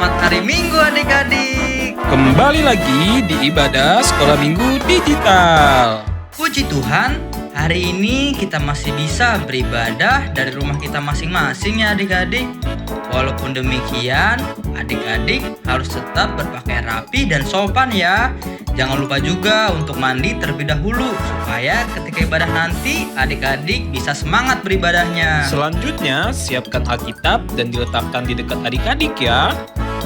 Selamat hari Minggu adik-adik. Kembali lagi di ibadah sekolah minggu digital. Puji Tuhan, hari ini kita masih bisa beribadah dari rumah kita masing-masing ya adik-adik. Walaupun demikian, adik-adik harus tetap berpakaian rapi dan sopan ya. Jangan lupa juga untuk mandi terlebih dahulu supaya ketika ibadah nanti adik-adik bisa semangat beribadahnya. Selanjutnya, siapkan Alkitab dan diletakkan di dekat adik-adik ya.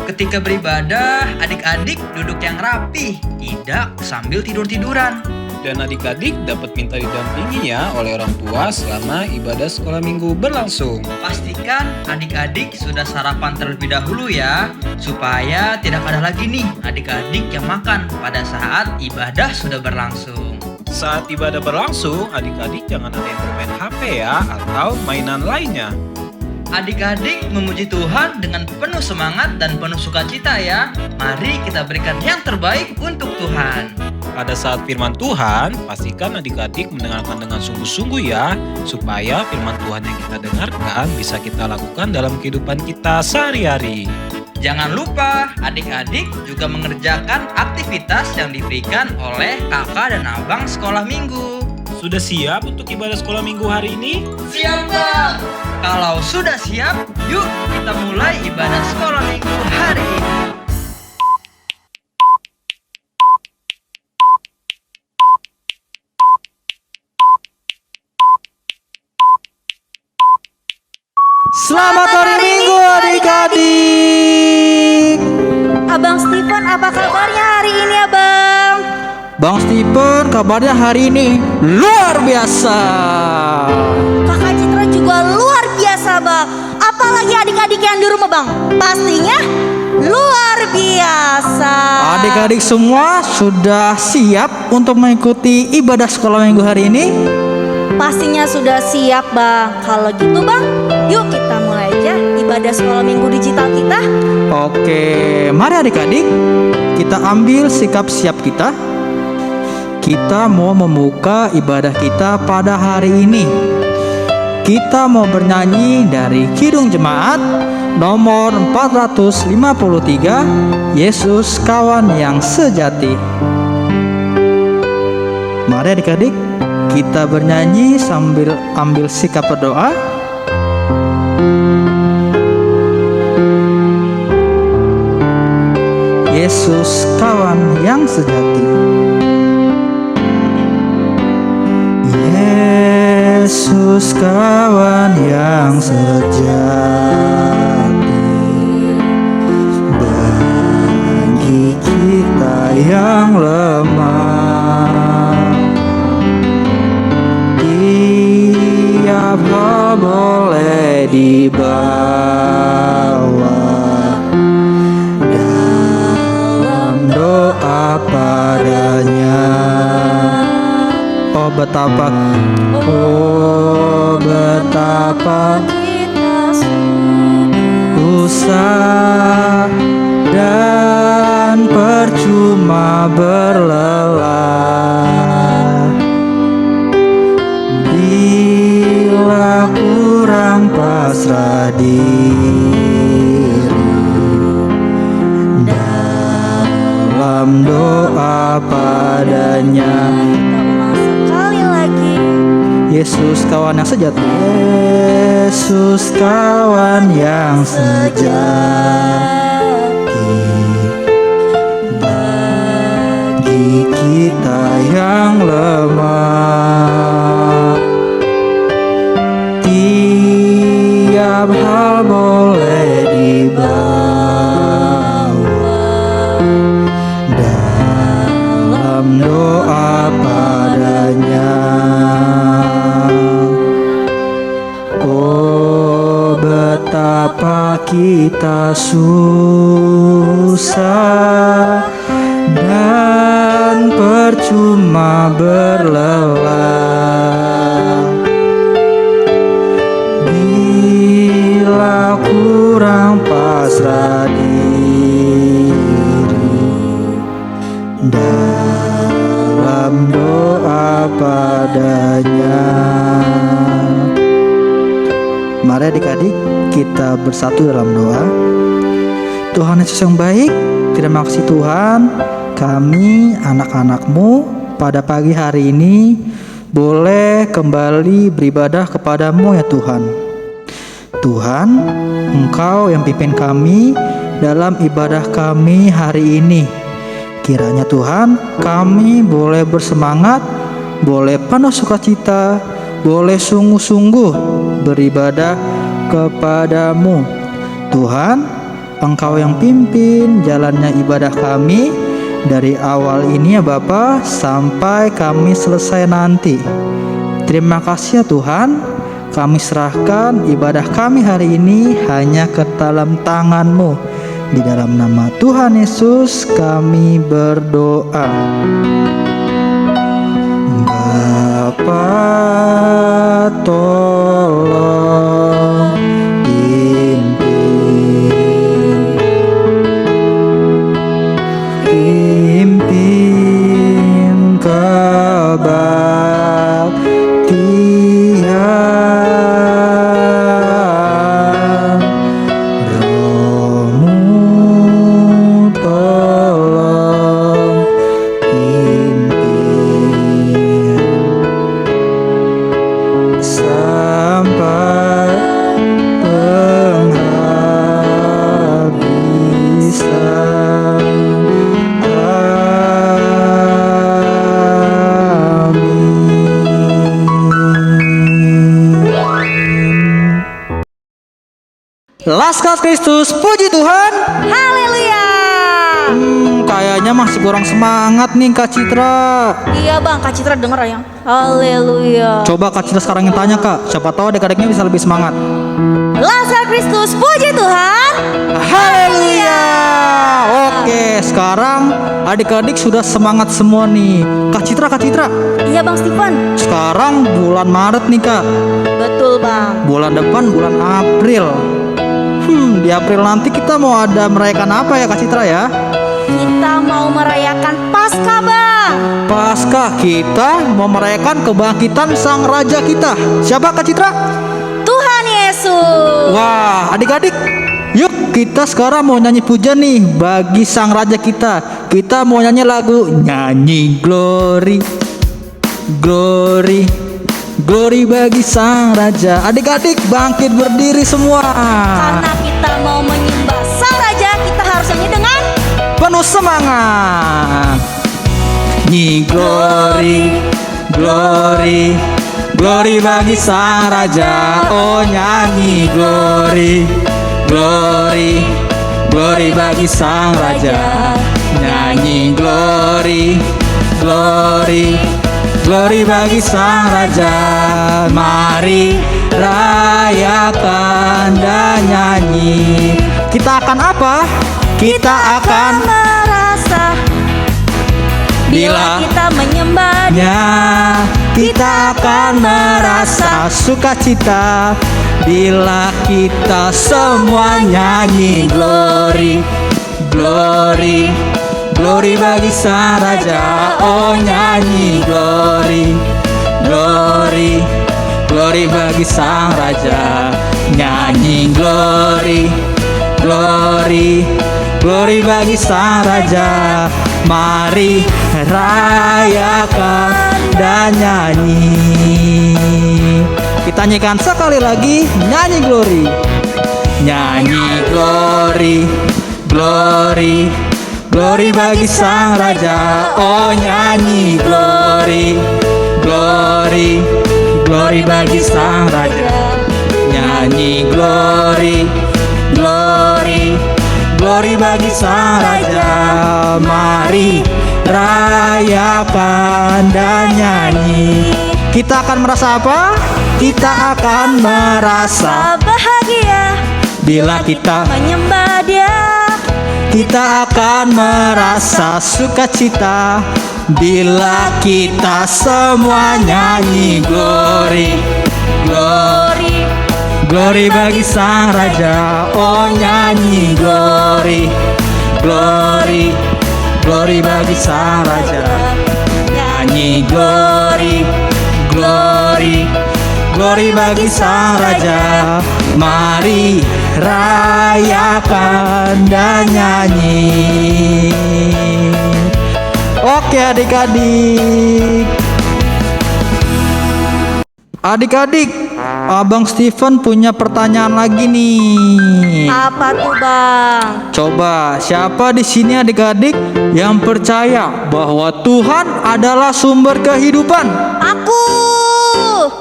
Ketika beribadah, adik-adik duduk yang rapi, tidak sambil tidur-tiduran. Dan adik-adik dapat minta didampingi ya oleh orang tua selama ibadah sekolah minggu berlangsung. Pastikan adik-adik sudah sarapan terlebih dahulu ya, supaya tidak ada lagi nih adik-adik yang makan pada saat ibadah sudah berlangsung. Saat ibadah berlangsung, adik-adik jangan ada yang bermain HP ya atau mainan lainnya. Adik-adik memuji Tuhan dengan penuh semangat dan penuh sukacita ya. Mari kita berikan yang terbaik untuk Tuhan. Pada saat firman Tuhan, pastikan adik-adik mendengarkan dengan sungguh-sungguh ya, supaya firman Tuhan yang kita dengarkan bisa kita lakukan dalam kehidupan kita sehari-hari. Jangan lupa adik-adik juga mengerjakan aktivitas yang diberikan oleh kakak dan abang sekolah minggu. Sudah siap untuk ibadah sekolah minggu hari ini? Siap Bang! Kalau sudah siap, yuk kita mulai ibadah sekolah minggu hari ini. Selamat hari Minggu adik-adik. Abang Stephen, apa kabarnya hari ini Abang? Bang Stephen, kabarnya hari ini luar biasa. Kakak Citra juga luar biasa Bang. Apalagi adik-adik yang di rumah Bang, pastinya luar biasa. Adik-adik semua sudah siap untuk mengikuti ibadah sekolah minggu hari ini? Pastinya sudah siap Bang. Kalau gitu Bang, yuk kita mulai aja ibadah sekolah minggu digital kita. Oke, mari adik-adik kita ambil sikap siap kita. Kita mau membuka ibadah kita pada hari ini. Kita mau bernyanyi dari Kidung Jemaat nomor 453, Yesus Kawan yang Sejati. Mari adik-adik kita bernyanyi sambil ambil sikap berdoa. Yesus kawan yang sejati. Yesus kawan yang sejati bagi kita yang lemah. Tiap hal boleh dibawa dalam doa padanya. Oh betapa susah dan percuma berlelah bila kurang pasrah diri dalam doa padanya. Sekali lagi. Yesus kawan yang sejati. Yesus kawan yang sejati bagi kita yang lemah. Tiap hal boleh dibawa dalam doa padanya. Oh betapa kita susah dan percuma berlelah bila kurang pasrah diri dalam doa padanya. Mari adik-adik kita bersatu dalam doa. Tuhan Yesus yang baik, terima kasih Tuhan, kami anak-anak-Mu pada pagi hari ini boleh kembali beribadah kepadamu ya Tuhan. Tuhan, Engkau yang pimpin kami dalam ibadah kami hari ini. Kiranya Tuhan, kami boleh bersemangat, boleh penuh sukacita, boleh sungguh-sungguh beribadah kepadamu. Tuhan, Engkau yang pimpin jalannya ibadah kami dari awal ini ya Bapa sampai kami selesai nanti. Terima kasih ya Tuhan, kami serahkan ibadah kami hari ini hanya ke dalam tangan-Mu. Di dalam nama Tuhan Yesus kami berdoa. Bapa, tolong pimpin kebaktian Roh-Mu, tolong pimpin sampai penghabisan. Laskar Kristus, puji Tuhan. Haleluya. Kayaknya masih kurang semangat nih Kak Citra. Iya bang, Kak Citra denger ya. Haleluya. Coba Kak Citra sekarang yang tanya Kak, siapa tahu adik-adiknya bisa lebih semangat. Laskar Kristus, puji Tuhan. Haleluya. Oke, sekarang adik-adik sudah semangat semua nih. Kak Citra. Iya bang Stephen. Sekarang bulan Maret nih Kak. Betul bang. Bulan depan bulan April. Di April nanti kita mau ada merayakan apa ya Kak Citra ya? Kita mau merayakan Paskah bang. Paskah, kita mau merayakan kebangkitan sang raja kita. Siapa Kak Citra? Tuhan Yesus. Wah, adik-adik, yuk kita sekarang mau nyanyi puja nih bagi sang raja kita. Kita mau nyanyi lagu Nyanyi Glory, Glory, Glory bagi sang raja. Adik-adik bangkit berdiri semua. Karena kita mau menyembah sang raja, kita harus nyanyi dengan Penuh semangat. Nyanyi Glory, Glory, Glory bagi sang raja. Oh nyanyi Glory, Glory, Glory bagi sang raja. Nyanyi Glory, Glory, Glory bagi sang raja. Mari rayakan dan nyanyi. Kita akan apa? Kita akan merasa bila kita menyembahnya. Kita akan merasa sukacita bila kita semua nyanyi Glory, Glory, Glory bagi sang raja. Oh nyanyi Glory, Glory, Glory bagi sang raja. Nyanyi Glory, Glory, Glory bagi sang raja. Mari rayakan dan nyanyi. Kita nyanyikan sekali lagi. Nyanyi Glory, nyanyi Glory, Glory, Glory bagi sang raja. Oh nyanyi Glory, Glory, Glory bagi sang raja. Nyanyi Glory, Glory, Glory bagi sang raja. Mari rayakan dan nyanyi. Kita akan merasa apa? Kita akan merasa bahagia bila kita menyembah Dia. Kita akan merasa sukacita bila kita semua nyanyi Glory, Glory, Glory bagi sang raja. Oh nyanyi Glory, Glory, Glory bagi sang raja. Nyanyi Glory, Glory, Glory bagi sang raja. Mari rayakan dan nyanyi. Oke adik-adik. Adik-adik, Abang Steven punya pertanyaan lagi nih. Apa tuh bang? Coba siapa di sini adik-adik yang percaya bahwa Tuhan adalah sumber kehidupan? Aku.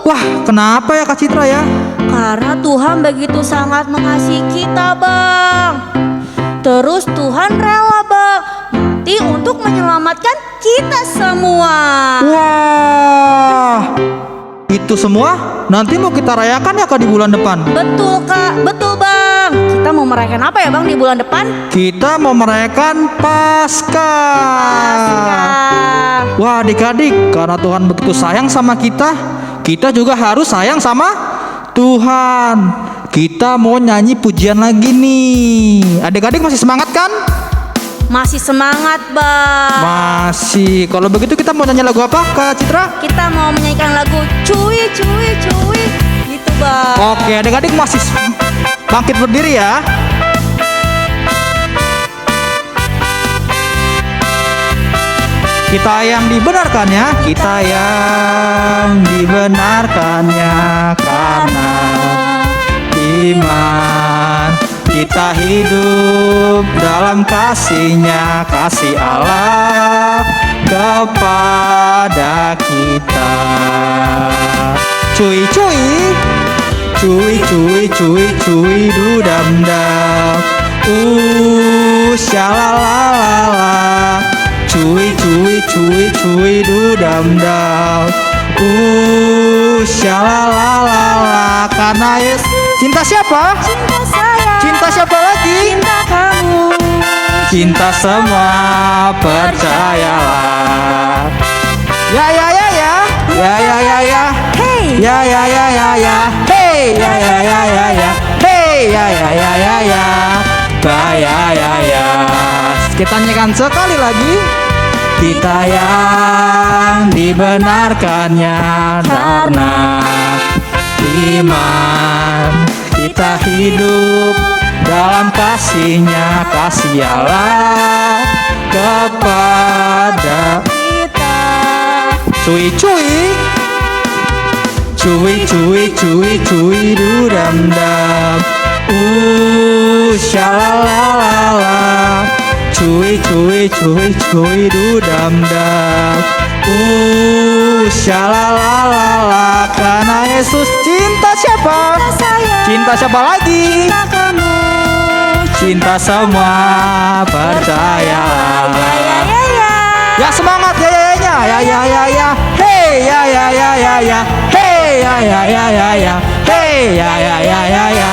Wah, kenapa ya Kak Citra ya? Karena Tuhan begitu sangat mengasihi kita bang. Terus Tuhan rela bang mati untuk menyelamatkan kita semua. Wah, itu semua nanti mau kita rayakan ya Kak di bulan depan. Betul kak, betul bang. Kita mau merayakan apa ya bang di bulan depan? Kita mau merayakan Paskah. Wah adik-adik, karena Tuhan begitu sayang sama kita, kita juga harus sayang sama Tuhan. Kita mau nyanyi pujian lagi nih. Adik-adik masih semangat kan? Masih semangat bang. Masih. Kalau begitu kita mau nyanyi lagu apa Kak Citra? Kita mau menyanyikan lagu cuy cuy cuy gitu bang. Oke adik-adik masih bangkit berdiri ya. Kita yang dibenarkannya, kita yang dibenarkannya karena iman. Kita hidup dalam kasih-Nya, kasih Allah kepada kita. Cuy cuy, cuy cuy cuy cuy dudam dam. Shalalala. Cuy cuy cuy cuy dudam dam. Shalalala. Karena Yesus. Cinta siapa? Cinta saya. Cinta siapa lagi? Cinta kamu. Cinta semua percayalah. Ya ya ya ya. Ya ya ya ya. Hey. Ya ya ya ya ya. Hey ya ya ya ya ya. Hey ya ya ya ya ya. Ya ya ya. Kita nyanyikan sekali lagi. Kita yang dibenarkannya karena iman. Kita hidup dalam kasih-Nya, kasih Allah kepada Kita. cuy cuy cuy cuy cuy cuy dudam dam. Shalalala. Cuy cuy cuy cuy dudam dam. Shalalala. Karena Yesus. Cinta siapa? Saya. Cinta siapa lagi? Cinta kamu. Cinta semua percayalah. Ya ya ya ya. Ya semangat ya ya ya ya ya ya ya. Hey ya ya ya ya ya. Hey ya ya ya ya ya. Hey ya ya ya ya ya.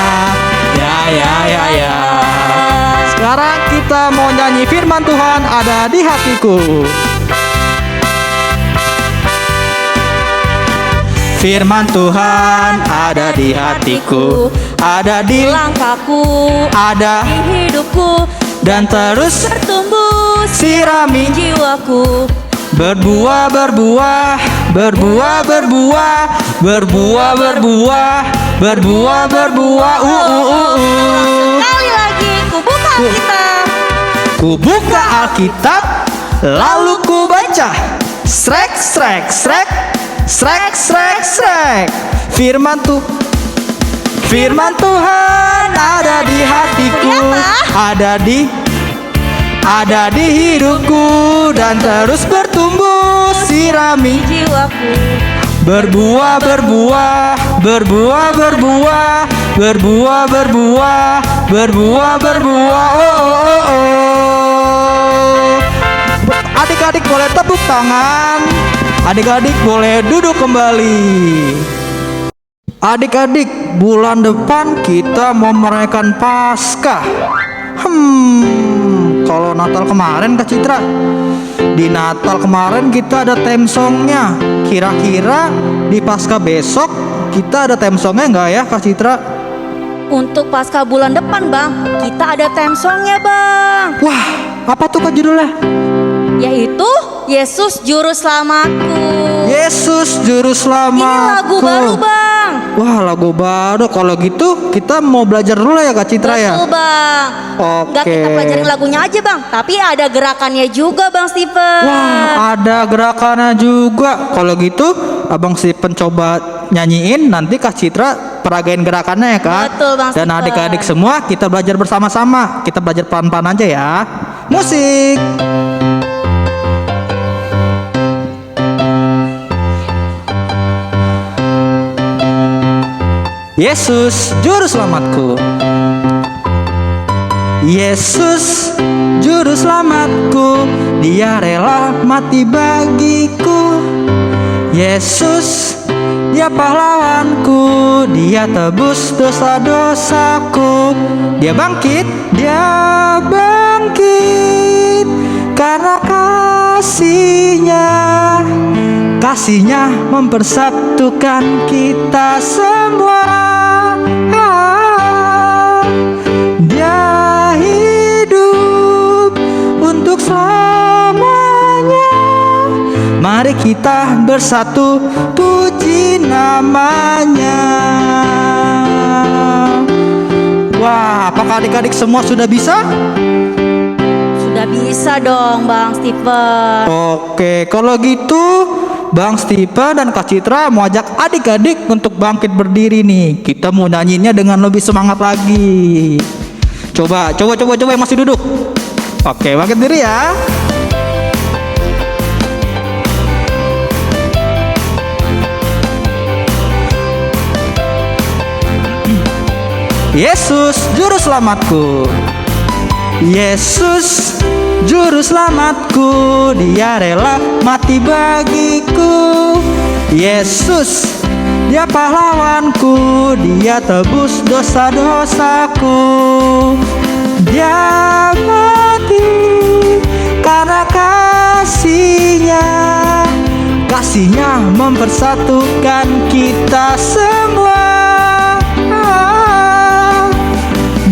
Ya ya ya ya. Sekarang kita mau nyanyi firman Tuhan ada di hatiku. Firman Tuhan ada di hatiku, ada di Langkahku, ada di hidupku, dan terus bertumbuh sirami jiwaku. berbuah berbuah berbuah berbuah berbuah berbuah berbuah berbuah Sekali lagi ku buka Alkitab. Ku buka Alkitab lalu ku baca srek srek srek srek srek srek. Firman Tuhan ada di hatiku, ada di hidupku dan terus bertumbuh sirami Jiwaku. berbuah berbuah berbuah berbuah berbuah berbuah berbuah berbuah Adik-adik boleh tepuk tangan. Adik-adik boleh duduk kembali. Adik-adik, bulan depan kita mau merayakan Paskah. Kalau Natal kemarin Kak Citra, di Natal kemarin kita ada theme songnya. Kira-kira di Paskah besok kita ada theme songnya nggak ya Kak Citra? Untuk Paskah bulan depan bang, kita ada theme songnya bang. Wah, apa tuh Kak judulnya? Yaitu Yesus Juru Selamatku. Yesus Juru Ini lagu Selamatku. baru bang. Wah, lagu baru. Kalau gitu kita mau belajar dulu ya Kak Citra ya. Betul bang. Nggak Oke. kita pelajarin lagunya aja bang, tapi ada gerakannya juga bang Steven. Wah, ada gerakannya juga. Kalau gitu Abang Stephen coba nyanyiin, nanti Kak Citra peragain gerakannya ya Kak. Betul, Bang Dan Stephen. adik-adik semua kita belajar bersama-sama. Kita belajar pelan-pelan aja ya. Musik. Yesus juru selamatku. Yesus juru selamatku, Dia rela mati bagiku. Yesus, Dia pahlawanku, Dia tebus dosa-dosaku. Dia bangkit karena kasihnya. Kasihnya mempersatukan kita semua. Dia hidup untuk selamanya. Mari kita bersatu puji namanya. Wah, apakah adik-adik semua sudah bisa? Sudah bisa dong bang Steven. Oke, kalau gitu Bang Stephen dan Kak Citra mau ajak adik-adik untuk bangkit berdiri nih. Kita mau nyanyinya dengan lebih semangat lagi. Coba yang masih duduk. Oke, bangkit diri ya. Yesus juru selamatku. Yesus juru selamatku, Dia rela mati bagiku. Yesus, Dia pahlawanku, Dia tebus dosa-dosaku. Dia mati karena kasihnya. Kasihnya mempersatukan kita semua.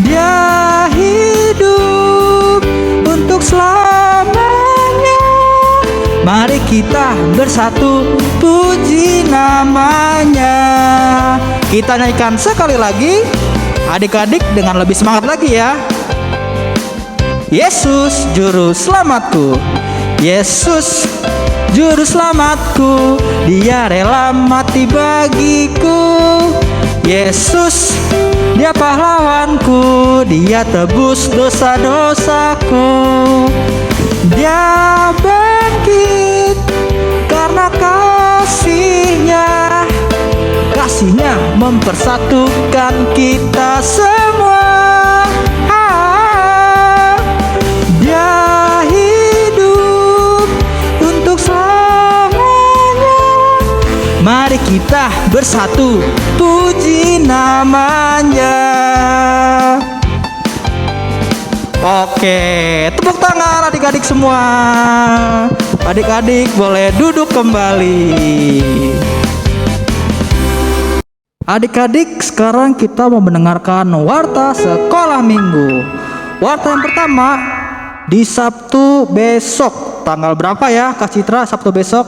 Dia hidup untuk selamanya. Mari kita bersatu puji namanya. Kita nyanyikan sekali lagi, adik-adik, dengan lebih semangat lagi ya. Yesus juru selamatku. Yesus juru selamatku, Dia rela mati bagiku. Yesus, Dia pahlawanku, Dia tebus dosa-dosaku. Dia bangkit karena kasihnya. Kasihnya mempersatukan kita semua. Dia hidup untuk selamanya. Mari kita bersatu puji namanya. Oke, tepuk tangan adik-adik semua. Adik-adik boleh duduk kembali. Adik-adik, sekarang kita mau mendengarkan warta sekolah minggu. Warta yang pertama di Sabtu besok. Tanggal berapa ya Kak Citra Sabtu besok?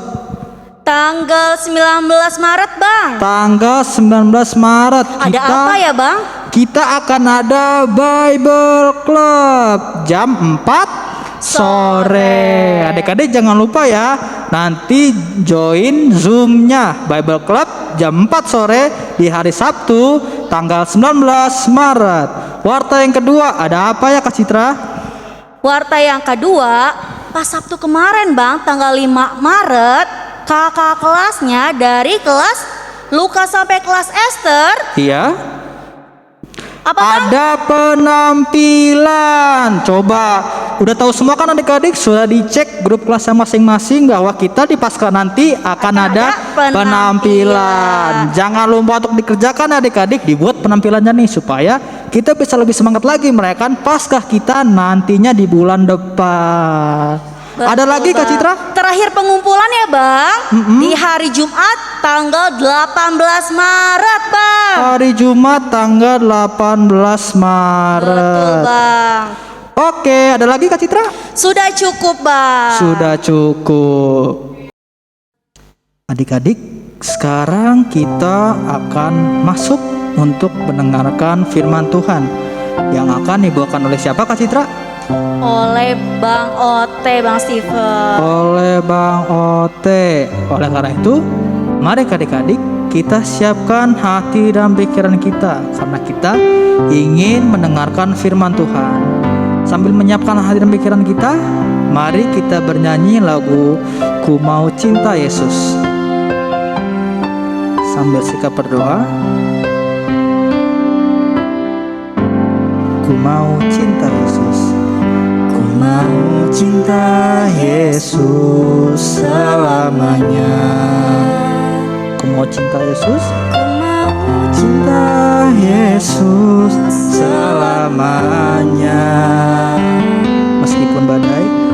Tanggal 19 Maret bang. Tanggal 19 Maret. Ada apa ya bang? Kita akan ada Bible Club jam 4 sore. Adik-adik jangan lupa ya, nanti join Zoom-nya Bible Club jam 4 sore di hari Sabtu tanggal 19 Maret. Warta yang kedua ada apa ya Kak Citra? Warta yang kedua, pas Sabtu kemarin bang, tanggal 5 Maret, kakak kelasnya dari kelas Lukas sampai kelas Esther. Iya. Apa bang? Ada penampilan. Coba, udah tahu semua kan adik-adik? Sudah dicek grup kelasnya masing-masing bahwa kita di Paskah nanti akan ada penampilan. Jangan lupa untuk dikerjakan adik-adik, dibuat penampilannya nih supaya kita bisa lebih semangat lagi merayakan Paskah kita nantinya di bulan depan. Ada lagi Kak Bang. Citra? Terakhir pengumpulan ya bang, di hari Jumat tanggal 18 Maret bang. Hari Jumat tanggal 18 Maret. Betul bang. Oke, ada lagi Kak Citra? Sudah cukup bang. Sudah cukup. Adik-adik, sekarang kita akan masuk untuk mendengarkan firman Tuhan yang akan dibawakan oleh siapa, Kak Citra? Oleh Bang Ote, Bang Steven. Oleh Bang Ote. Oleh karena itu, mari adik-adik kita siapkan hati dan pikiran kita, karena kita ingin mendengarkan firman Tuhan. Sambil menyiapkan hati dan pikiran kita, mari kita bernyanyi lagu Ku Mau Cinta Yesus. Sambil sikap berdoa. Ku mau cinta Yesus. Ku mau cinta Yesus selamanya. Ku mau cinta Yesus. Ku mau Cinta Yesus selamanya.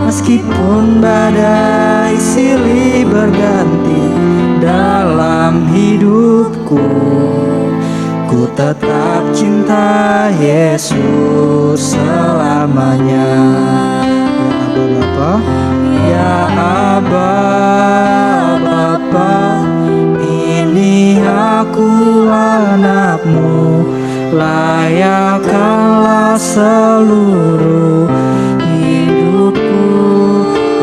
Meskipun badai silih berganti dalam hidupku, ku tetap cinta Yesus selamanya. Ya Aba Bapa, ini aku anakmu, layakkanlah seluruh hidupku.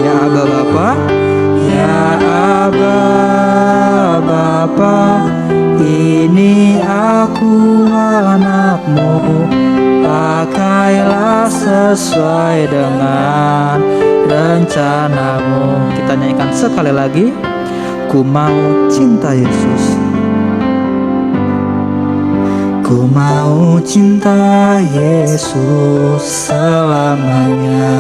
Ya Aba Bapa, ya Aba Bapa, ini aku anakmu, pakailah sesuai dengan rencanamu. Kita nyanyikan sekali lagi. Ku mau cinta Yesus. Ku mau cinta Yesus selamanya.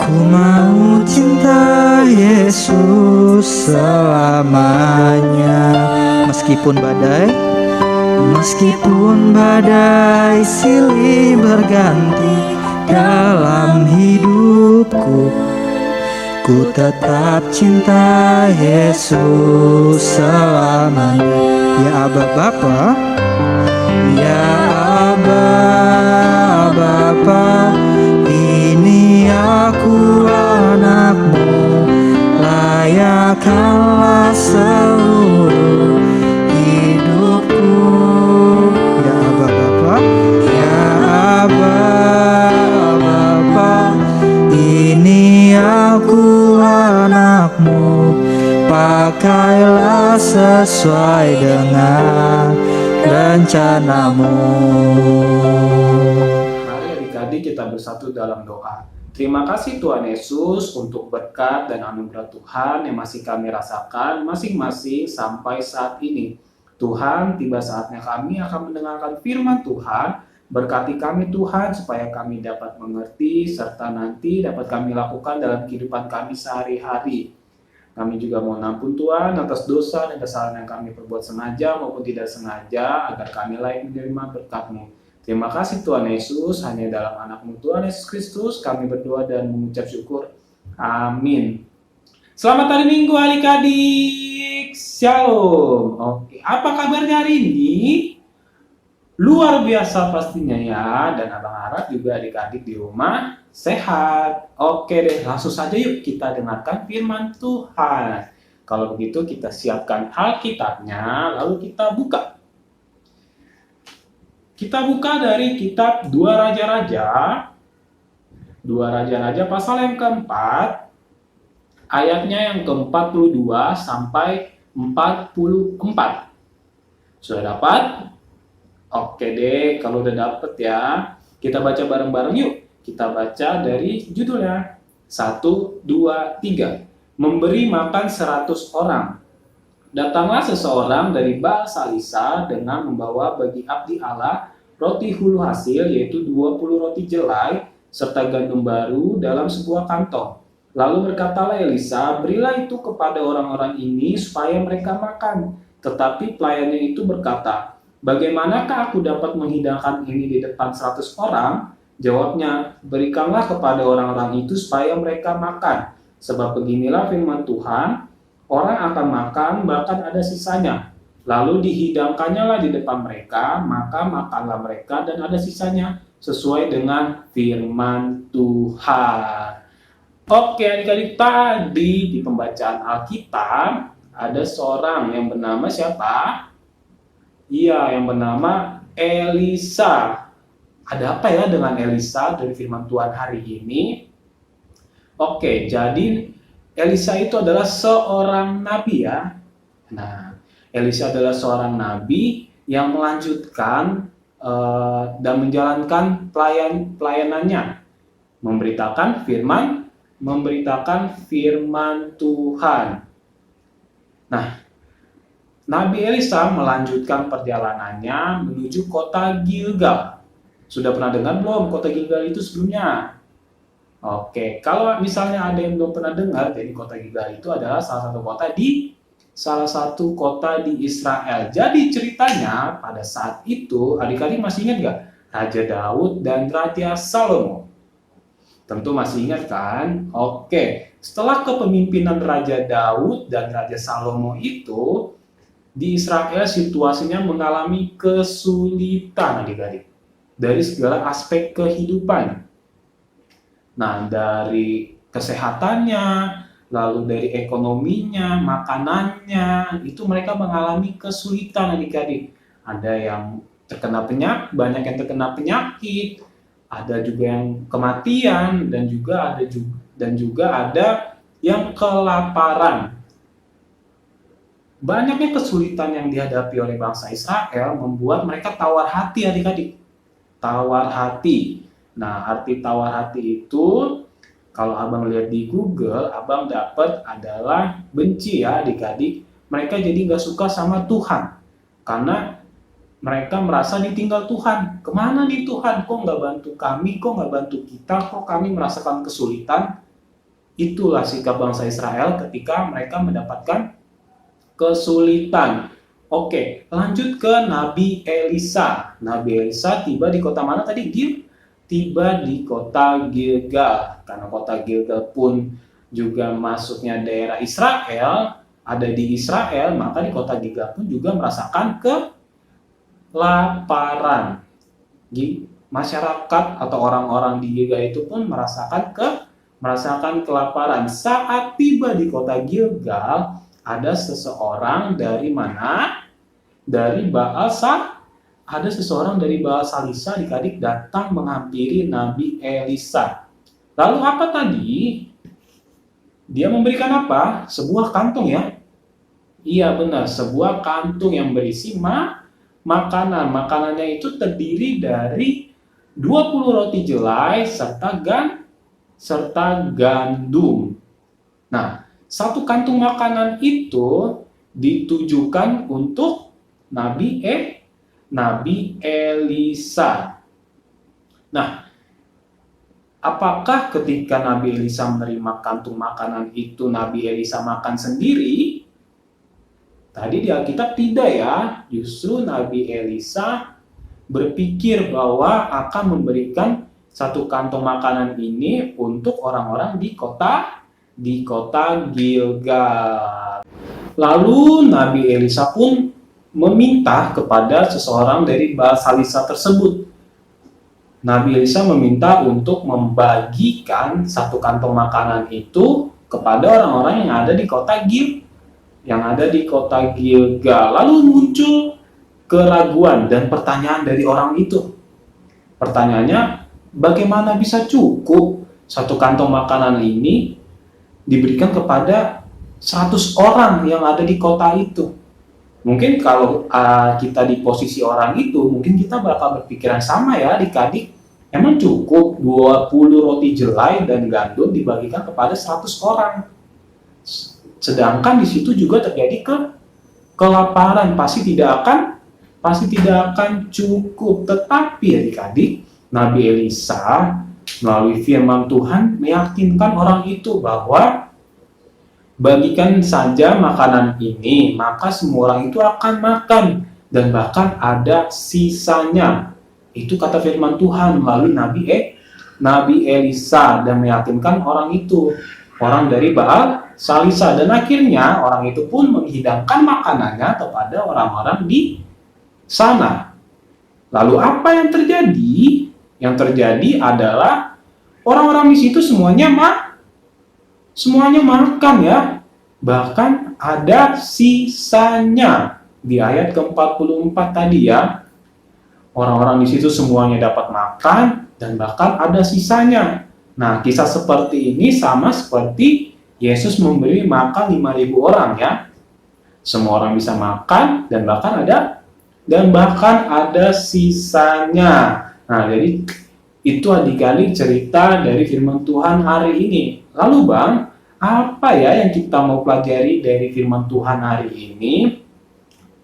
Ku mau cinta Yesus selamanya. Meskipun badai silih berganti dalam hidupku, ku tetap cinta Yesus selamanya. Ya Aba Bapa, ya Aba Bapa, ini aku anakmu, layakkanlah seluruh hidupku. Ya Aba Bapa, ya Aba Bapa, ini aku anakmu, pakailah sesuai dengan rencanamu. Mari adik-adik kita bersatu dalam doa. Terima kasih Tuhan Yesus untuk berkat dan anugerah Tuhan yang masih kami rasakan masing-masing sampai saat ini. Tuhan, tiba saatnya kami akan mendengarkan firman Tuhan. Berkati kami Tuhan supaya kami dapat mengerti serta nanti dapat kami lakukan dalam kehidupan kami sehari-hari. Kami juga mohon ampun Tuhan atas dosa dan kesalahan yang kami perbuat sengaja maupun tidak sengaja, agar kami layak menerima berkat-Mu. Terima kasih Tuhan Yesus, hanya dalam anak-Mu Tuhan Yesus Kristus kami berdoa dan mengucap syukur. Amin. Selamat hari Minggu adik-adik. Shalom. Oke, apa kabarnya hari ini? Luar biasa pastinya ya, dan abang harap juga adik-adik di rumah sehat. Oke deh, langsung saja yuk kita dengarkan firman Tuhan. Kalau begitu kita siapkan Alkitabnya, lalu kita buka. Kita buka dari kitab 2 Raja-Raja. 2 Raja-Raja pasal yang keempat, ayatnya yang ke-42 sampai 44. Sudah dapat? Oke deh, kalau udah dapet ya, kita baca bareng-bareng yuk. Kita baca dari judulnya. 1, 2, 3. Memberi makan 100 orang. Datanglah seseorang dari Baal Salisa dengan membawa bagi abdi Allah roti hulu hasil, yaitu 20 roti jelai, serta gandum baru dalam sebuah kantong. Lalu berkatalah Elisa, berilah itu kepada orang-orang ini supaya mereka makan. Tetapi pelayannya itu berkata, bagaimanakah aku dapat menghidangkan ini di depan 100 orang? Jawabnya, berikanlah kepada orang-orang itu supaya mereka makan. Sebab beginilah firman Tuhan, orang akan makan bahkan ada sisanya. Lalu dihidangkannya lah di depan mereka, maka makanlah mereka dan ada sisanya, sesuai dengan firman Tuhan. Oke, adik-adik, tadi di pembacaan Alkitab ada seorang yang bernama siapa? Iya, yang bernama Elisa. Ada apa ya dengan Elisa dari firman Tuhan hari ini? Oke, jadi Elisa itu adalah seorang nabi ya. Nah, Elisa adalah seorang nabi yang melanjutkan dan menjalankan pelayanannya, memberitakan firman Tuhan. Nah, Nabi Elisa melanjutkan perjalanannya menuju kota Gilgal. Sudah pernah dengar belum kota Gilgal itu sebelumnya? Oke, kalau misalnya ada yang belum pernah dengar, jadi kota Gilgal itu adalah salah satu kota di Israel. Jadi ceritanya pada saat itu, adik-adik masih ingat nggak? Raja Daud dan Raja Salomo. Tentu masih ingat kan? Oke, setelah kepemimpinan Raja Daud dan Raja Salomo itu, di Israel situasinya mengalami kesulitan adik-adik. Dari segala aspek kehidupan. Nah, dari kesehatannya, lalu dari ekonominya, makanannya, itu mereka mengalami kesulitan adik-adik. Ada yang terkena penyakit, banyak yang terkena penyakit, ada juga yang kematian, dan juga ada yang kelaparan. Banyaknya kesulitan yang dihadapi oleh bangsa Israel membuat mereka tawar hati adik-adik. Tawar hati. Nah, arti tawar hati itu kalau abang lihat di Google, abang dapat adalah benci ya adik-adik. Mereka jadi nggak suka sama Tuhan. Karena mereka merasa ditinggal Tuhan. Kemana nih Tuhan? Kok nggak bantu kami? Kok nggak bantu kita? Kok kami merasakan kesulitan? Itulah sikap bangsa Israel ketika mereka mendapatkan kesulitan. Oke, lanjut ke Nabi Elisa. Nabi Elisa tiba di kota mana tadi? Tiba di kota Gilgal. Karena kota Gilgal pun juga masuknya daerah Israel, ada di Israel, maka di kota Gilgal pun juga merasakan kelaparan. Masyarakat atau orang-orang di Gilgal itu pun merasakan kelaparan. Saat tiba di kota Gilgal, ada seseorang dari mana? Dari ada seseorang dari Baal Salisa adik-adik datang menghampiri Nabi Elisa. Lalu apa tadi? Dia memberikan apa? Sebuah kantung ya? Iya benar, sebuah kantung yang berisi makanan. Makanannya itu terdiri dari 20 roti jelai serta gandum. Nah, satu kantung makanan itu ditujukan untuk Nabi Elisa. Nah, apakah ketika Nabi Elisa menerima kantung makanan itu Nabi Elisa makan sendiri? Tadi di Alkitab tidak ya. Justru Nabi Elisa berpikir bahwa akan memberikan satu kantong makanan ini untuk orang-orang di kota Gilgal. Lalu Nabi Elisa pun meminta kepada seseorang dari Baal Salisa tersebut. Nabi Elisa meminta untuk membagikan satu kantong makanan itu kepada orang-orang yang ada di kota Gilgal. Lalu muncul keraguan dan pertanyaan dari orang itu. Pertanyaannya, bagaimana bisa cukup satu kantong makanan ini diberikan kepada 100 orang yang ada di kota itu? Mungkin kalau kita di posisi orang itu, mungkin kita bakal berpikiran sama ya adik-adik. Emang cukup 20 roti jelai dan gandum dibagikan kepada 100 orang? Sedangkan di situ juga terjadi kelaparan, pasti tidak akan cukup. Tetapi adik-adik, Nabi Elisa melalui firman Tuhan meyakinkan orang itu bahwa bagikan saja makanan ini, maka semua orang itu akan makan dan bahkan ada sisanya. Itu kata firman Tuhan melalui Nabi Elisa dan meyakinkan orang itu, orang dari Baal Salisa, dan akhirnya orang itu pun menghidangkan makanannya kepada orang-orang di sana. Lalu apa yang terjadi? Yang terjadi adalah orang-orang di situ semuanya semuanya makan ya. Bahkan ada sisanya. Di ayat ke-44 tadi ya. Orang-orang di situ semuanya dapat makan dan bahkan ada sisanya. Nah, kisah seperti ini sama seperti Yesus memberi makan 5.000 orang ya. Semua orang bisa makan dan bahkan ada sisanya. Nah, jadi itu adik-adik cerita dari firman Tuhan hari ini. Lalu Bang, apa ya yang kita mau pelajari dari firman Tuhan hari ini?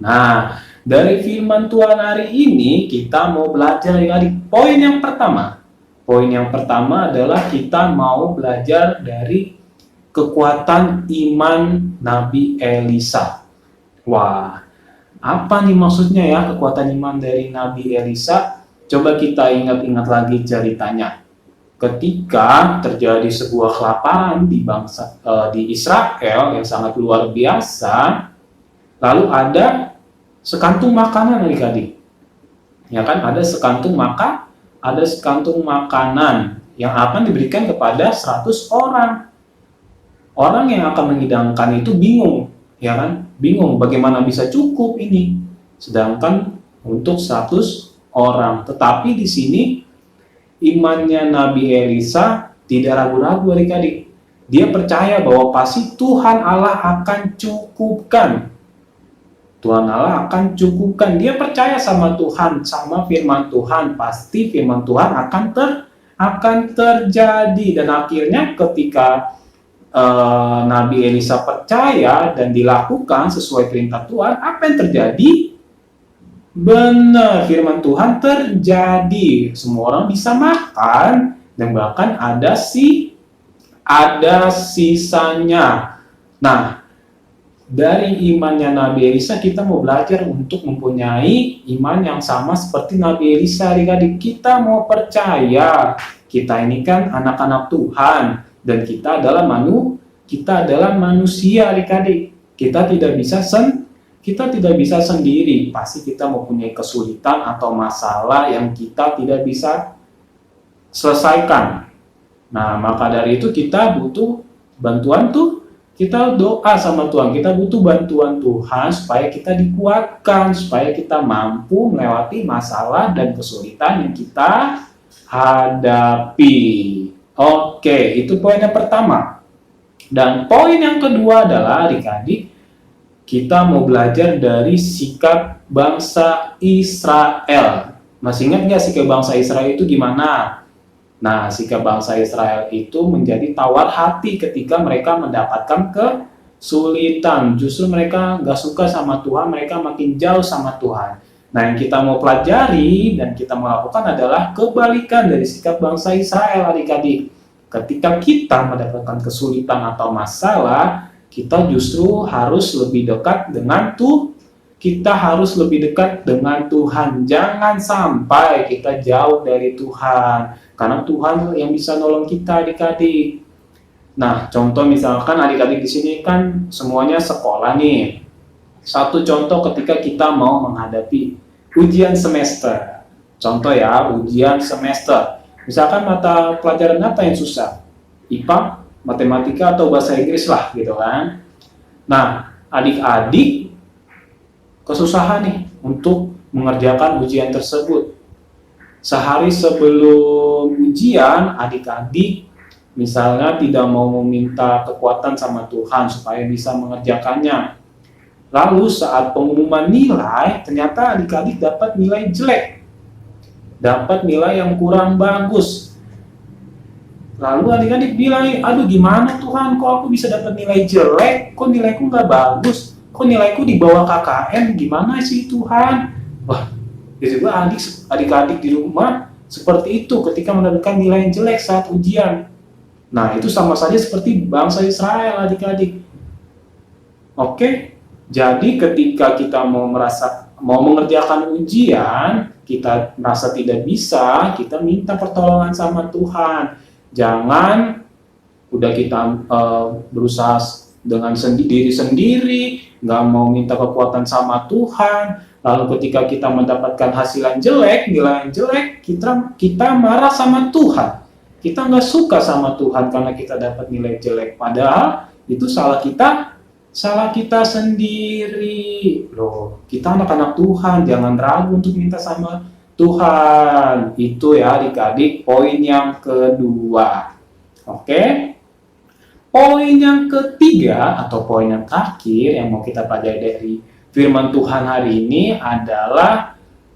Nah, dari firman Tuhan hari ini kita mau belajar adik-adik. Poin yang pertama adalah kita mau belajar dari kekuatan iman Nabi Elisa. Wah, apa nih maksudnya ya kekuatan iman dari Nabi Elisa? Coba kita ingat-ingat lagi ceritanya. Ketika terjadi sebuah kelaparan di Israel yang sangat luar biasa, lalu ada sekantung makanan adik-adik. Ya kan, ada sekantung makanan yang akan diberikan kepada 100 orang. Orang yang akan mengidangkan itu bingung, ya kan? Bingung bagaimana bisa cukup ini. Sedangkan untuk 100 orang. Tetapi di sini imannya Nabi Elisa tidak ragu-ragu adik-adik. Dia percaya bahwa pasti Tuhan Allah akan cukupkan. Tuhan Allah akan cukupkan. Dia percaya sama Tuhan, sama firman Tuhan. Pasti firman Tuhan akan terjadi. Dan akhirnya ketika Nabi Elisa percaya dan dilakukan sesuai perintah Tuhan, apa yang terjadi? Benar, firman Tuhan terjadi. Semua orang bisa makan dan bahkan ada sisanya. Nah, dari imannya Nabi Elisa kita mau belajar untuk mempunyai iman yang sama seperti Nabi Elisa. Adik-adik, kita mau percaya kita ini kan anak-anak Tuhan dan kita adalah manusia adik-adik. Kita tidak bisa sendiri. Pasti kita mempunyai kesulitan atau masalah yang kita tidak bisa selesaikan. Nah, maka dari itu kita butuh bantuan kita doa sama Tuhan, kita butuh bantuan Tuhan supaya kita dikuatkan, supaya kita mampu melewati masalah dan kesulitan yang kita hadapi. Oke, itu poin yang pertama. Dan poin yang kedua adalah adik-adik, kita mau belajar dari sikap bangsa Israel. Masih ingat nggak sikap bangsa Israel itu gimana? Nah, sikap bangsa Israel itu menjadi tawar hati ketika mereka mendapatkan kesulitan. Justru mereka nggak suka sama Tuhan, mereka makin jauh sama Tuhan. Nah, yang kita mau pelajari dan kita mau lakukan adalah kebalikan dari sikap bangsa Israel, adik-adik. Ketika kita mendapatkan kesulitan atau masalah, kita justru harus lebih dekat dengan Tuhan. Kita harus lebih dekat dengan Tuhan. Jangan sampai kita jauh dari Tuhan. Karena Tuhan yang bisa nolong kita, adik-adik. Nah, contoh misalkan adik-adik di sini kan semuanya sekolah nih. Satu contoh ketika kita mau menghadapi ujian semester. Contoh ya, ujian semester. Misalkan mata pelajaran apa yang susah? IPA, matematika, atau bahasa Inggris lah gitu kan. Nah, adik-adik kesusahan nih untuk mengerjakan ujian tersebut. Sehari sebelum ujian, adik-adik misalnya tidak mau meminta kekuatan sama Tuhan supaya bisa mengerjakannya. Lalu saat pengumuman nilai, ternyata adik-adik dapat nilai jelek. Dapat nilai yang kurang bagus. Lalu adik-adik bilang, aduh gimana Tuhan, kok aku bisa dapat nilai jelek? Kok nilaiku nggak bagus? Kok nilaiku di bawah KKM? Gimana sih Tuhan? Wah, juga adik-adik di rumah seperti itu ketika mendapatkan nilai yang jelek saat ujian. Nah, itu sama saja seperti bangsa Israel, adik-adik. Oke? Jadi ketika kita mau mengerjakan ujian, kita merasa tidak bisa, kita minta pertolongan sama Tuhan. Jangan udah kita berusaha dengan diri sendiri, nggak mau minta kekuatan sama Tuhan. Lalu ketika kita mendapatkan hasil yang jelek, nilai yang jelek, kita marah sama Tuhan. kita nggak suka sama Tuhan karena kita dapat nilai jelek. Padahal itu salah kita sendiri. Loh, kita anak-anak Tuhan, jangan ragu untuk minta sama Tuhan. Itu ya adik-adik poin yang kedua. Oke? Poin yang ketiga atau poin yang terakhir yang mau kita pelajari dari firman Tuhan hari ini adalah,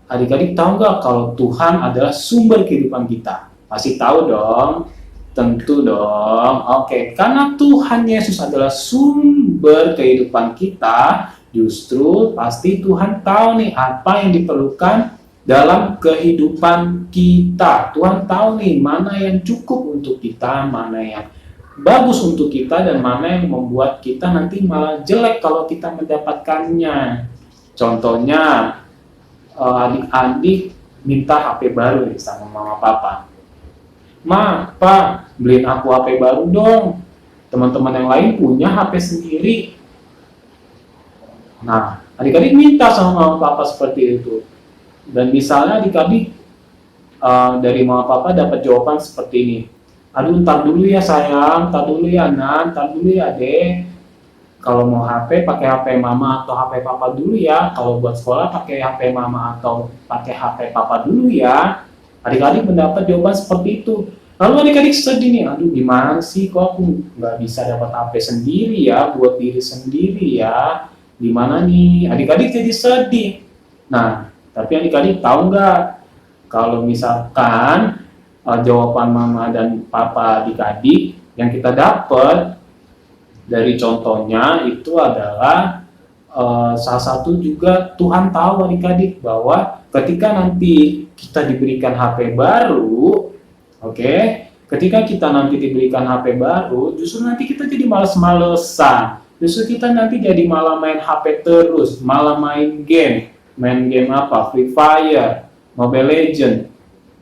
adik-adik tahu nggak kalau Tuhan adalah sumber kehidupan kita? Pasti tahu dong, tentu dong. Oke, karena Tuhan Yesus adalah sumber kehidupan kita, justru pasti Tuhan tahu nih apa yang diperlukan dalam kehidupan kita. Tuhan tahu nih mana yang cukup untuk kita, mana yang bagus untuk kita, dan mana yang membuat kita nanti malah jelek kalau kita mendapatkannya. Contohnya, adik-adik minta HP baru nih sama mama papa. Ma, pa, beliin aku HP baru dong. Teman-teman yang lain punya HP sendiri. Nah, adik-adik minta sama mama papa seperti itu. Dan misalnya adik-adik dari mama papa dapat jawaban seperti ini. Aduh, ntar dulu ya sayang, ntar dulu ya Nan, ntar dulu ya Dek. Kalau mau HP, pakai HP mama atau HP papa dulu ya. Kalau buat sekolah, pakai HP mama atau pakai HP papa dulu ya. Adik-adik mendapat jawaban seperti itu. Lalu adik-adik sedih nih, aduh gimana sih kok aku nggak bisa dapat HP sendiri ya, buat diri sendiri ya. Gimana nih? Adik-adik jadi sedih. Nah, tapi adik-adik tahu nggak, kalau misalkan jawaban mama dan papa adik-adik yang kita dapat dari contohnya itu adalah salah satu juga Tuhan tahu adik-adik bahwa ketika nanti kita diberikan HP baru, oke, ketika kita nanti diberikan HP baru, justru nanti kita jadi males-malesan, justru kita nanti jadi malah main HP terus, malah main game apa, Free Fire, Mobile Legends,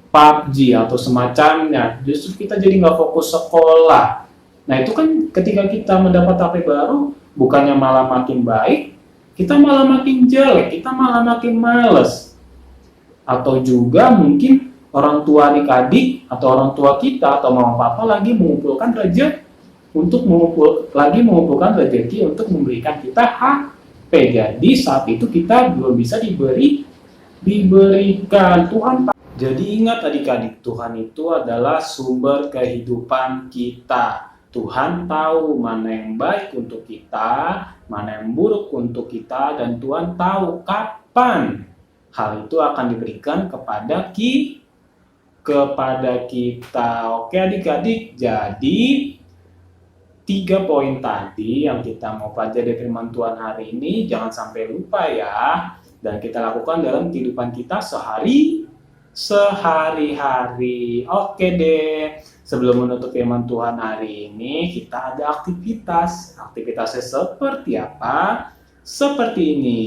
PUBG atau semacamnya. Justru kita jadi nggak fokus sekolah. Nah itu kan ketika kita mendapat HP baru, bukannya malah makin baik, kita malah makin jelek, kita malah makin males. Atau juga mungkin orang tua adik-adik atau orang tua kita atau mama papa lagi mengumpulkan rezeki untuk memberikan kita HP. Jadi saat itu kita belum bisa diberikan Tuhan. Jadi ingat adik-adik, Tuhan itu adalah sumber kehidupan kita. Tuhan tahu mana yang baik untuk kita, mana yang buruk untuk kita, dan Tuhan tahu kapan hal itu akan diberikan kepada kita. Oke adik-adik, jadi 3 poin tadi yang kita mau pelajari dari firman Tuhan hari ini, jangan sampai lupa ya. Dan kita lakukan dalam kehidupan kita sehari-hari. Oke deh, sebelum menutup firman Tuhan hari ini, kita ada aktivitas. Aktivitasnya seperti apa? Seperti ini.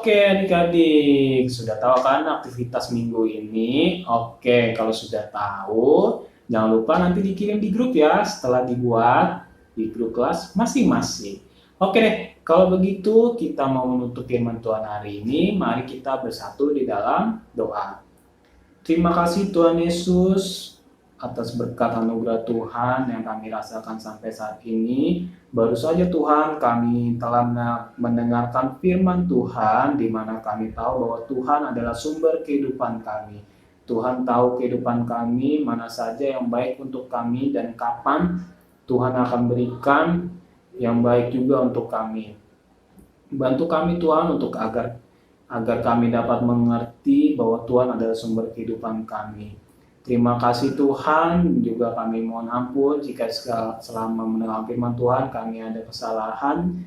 Oke adik-adik, sudah tahu kan aktivitas minggu ini? Oke, kalau sudah tahu, jangan lupa nanti dikirim di grup ya, setelah dibuat di grup kelas masing-masing. Oke deh, kalau begitu kita mau menutup firman Tuhan hari ini, mari kita bersatu di dalam doa. Terima kasih Tuhan Yesus, atas berkat anugerah Tuhan yang kami rasakan sampai saat ini. Baru saja Tuhan, kami telah mendengarkan firman Tuhan, di mana kami tahu bahwa Tuhan adalah sumber kehidupan kami. Tuhan tahu kehidupan kami, mana saja yang baik untuk kami dan kapan Tuhan akan berikan yang baik juga untuk kami. Bantu kami Tuhan untuk agar kami dapat mengerti bahwa Tuhan adalah sumber kehidupan kami. Terima kasih Tuhan, juga kami mohon ampun jika selama mendengar firman Tuhan kami ada kesalahan.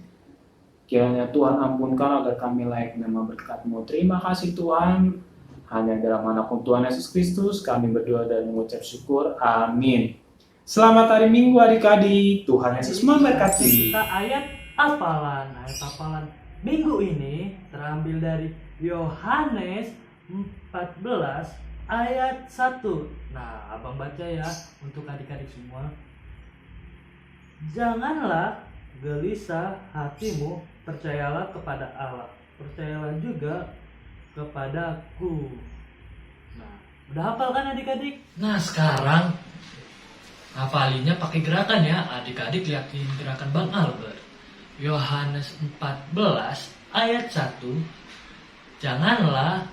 Kiranya Tuhan ampunkan agar kami layak menerima berkat-Mu. Terima kasih Tuhan, hanya dalam nama Tuhan Yesus Kristus kami berdoa dan mengucap syukur. Amin. Selamat hari Minggu adik-adik, Tuhan Yesus memberkati. Kita ayat hafalan minggu ini terambil dari Yohanes 14 ayat 1. Nah, abang baca ya untuk adik-adik semua. Janganlah gelisah hatimu, percayalah kepada Allah, percayalah juga kepadaku. Nah, udah hafal kan adik-adik? Nah, sekarang hafalinya pakai gerakan ya. Adik-adik lihatin gerakan Bang Albert. Yohanes 14 ayat 1. Janganlah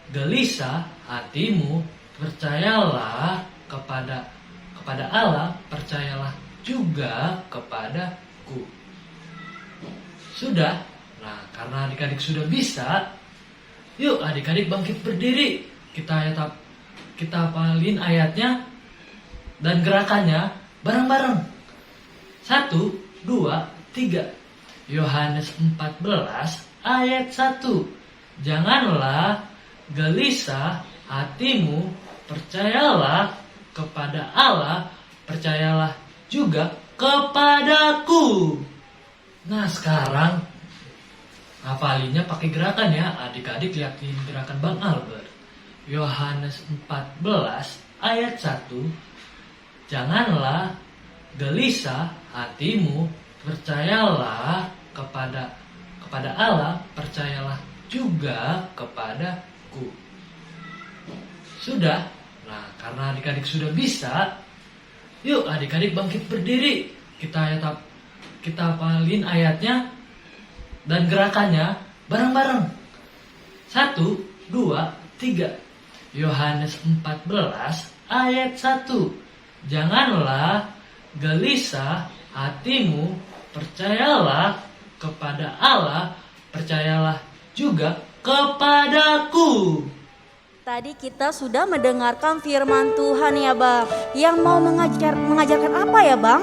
gelisah hatimu, percayalah kepada Allah, percayalah juga kepadaku. Sudah? Nah, karena adik-adik sudah bisa, yuk adik-adik bangkit berdiri. Kita hafalin ayatnya dan gerakannya bareng-bareng. 1, 2, 3. Yohanes 14 ayat 1. Janganlah gelisah hatimu, percayalah kepada Allah, percayalah juga kepadaku. Nah, sekarang hafalinya pakai gerakan ya. Adik-adik lihatin gerakan Bang Albert. Yohanes 14 ayat 1. Janganlah gelisah hatimu, percayalah kepada Allah, percayalah juga kepadaku. Sudah? Nah, karena adik-adik sudah bisa, yuk adik-adik bangkit berdiri. Kita hafalin ayatnya dan gerakannya bareng-bareng. 1, 2, 3. Yohanes 14 ayat 1. Janganlah gelisah hatimu, percayalah kepada Allah, percayalah juga kepadaku. Tadi kita sudah mendengarkan firman Tuhan ya Bang. Yang mau mengajarkan apa ya Bang?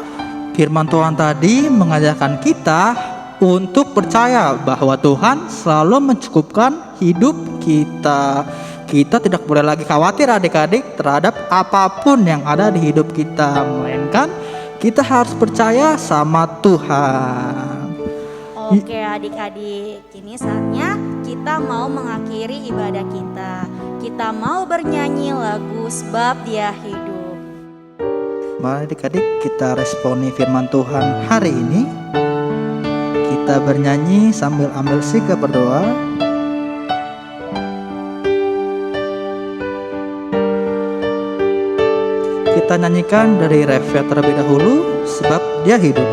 Firman Tuhan tadi mengajarkan kita untuk percaya bahwa Tuhan selalu mencukupkan hidup kita. Kita tidak boleh lagi khawatir adik-adik terhadap apapun yang ada di hidup kita, melainkan kita harus percaya sama Tuhan. Oke adik-adik, kini saatnya kita mau mengakhiri ibadah kita. Kita mau bernyanyi lagu Sebab Dia Hidup. Mari adik-adik kita responi firman Tuhan hari ini. Kita bernyanyi sambil ambil sikap berdoa. Kita nyanyikan dari refnya terlebih dahulu, Sebab Dia Hidup.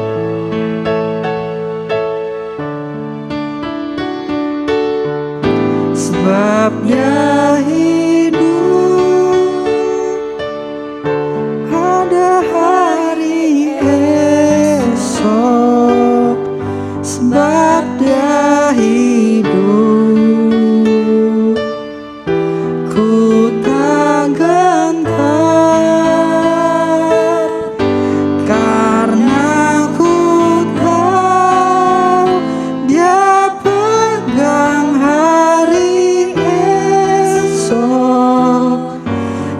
Sebab Dia hidup, ada hari esok. Sebab Dia hidup, ku tak gentar, karena ku tahu Dia pegang hari esok.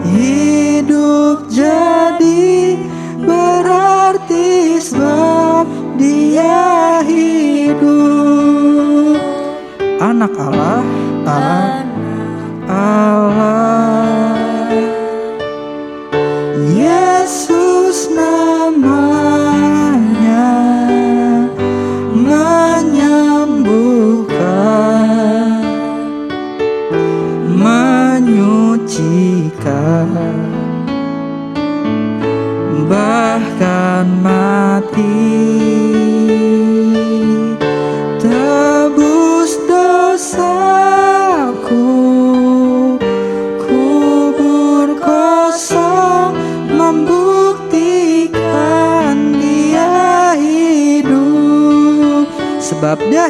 Hidup jadi berarti sebab Dia hidup. Anak Allah, Allah, Yesus namanya, menyembuhkan, menyucikan.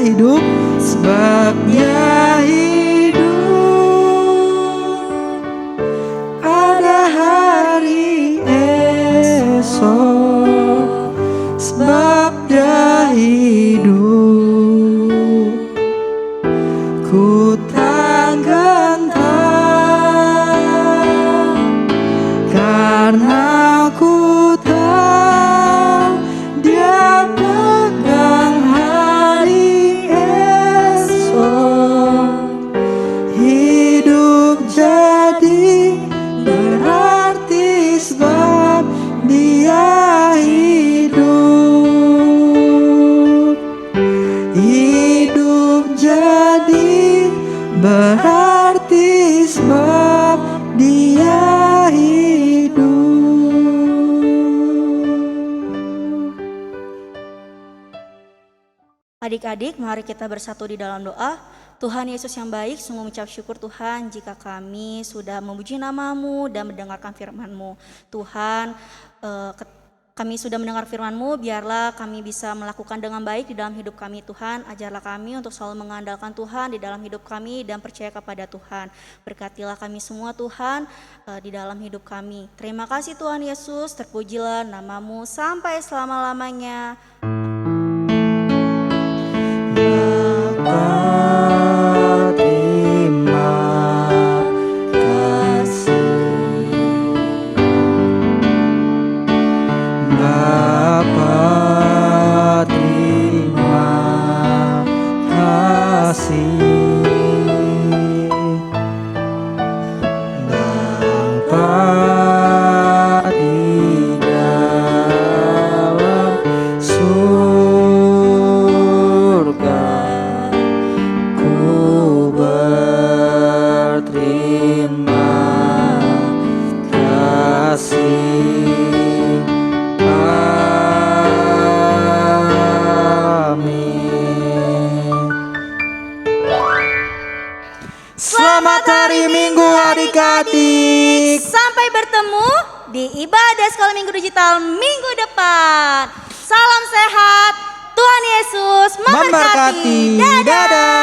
hidup, sebab dia hidup. Ada hari esok, sebab dia hidup. Ku tak gentar, karena ku tahu dia pegang hari esok. Hidup jadi berarti sebab dia hidup. Hidup jadi berarti sebab dia hidup. Adik-adik, mari kita bersatu di dalam doa. Tuhan Yesus yang baik, sungguh mengucap syukur Tuhan jika kami sudah memuji nama-Mu dan mendengarkan firman-Mu. Tuhan, kami sudah mendengar firman-Mu, biarlah kami bisa melakukan dengan baik di dalam hidup kami Tuhan. Ajarlah kami untuk selalu mengandalkan Tuhan di dalam hidup kami dan percaya kepada Tuhan. Berkatilah kami semua Tuhan di dalam hidup kami. Terima kasih Tuhan Yesus, terpujilah nama-Mu sampai selama-lamanya. Bapa, terima kasih. Bapa, terima kasih. Bapa di dalam surga, ku berterima kasih. Amin. Selamat hari Minggu adik-adik. Sampai bertemu di ibadah sekolah minggu digital minggu depan. Salam sehat, Tuhan Yesus memberkati. Memberkati. Dadah.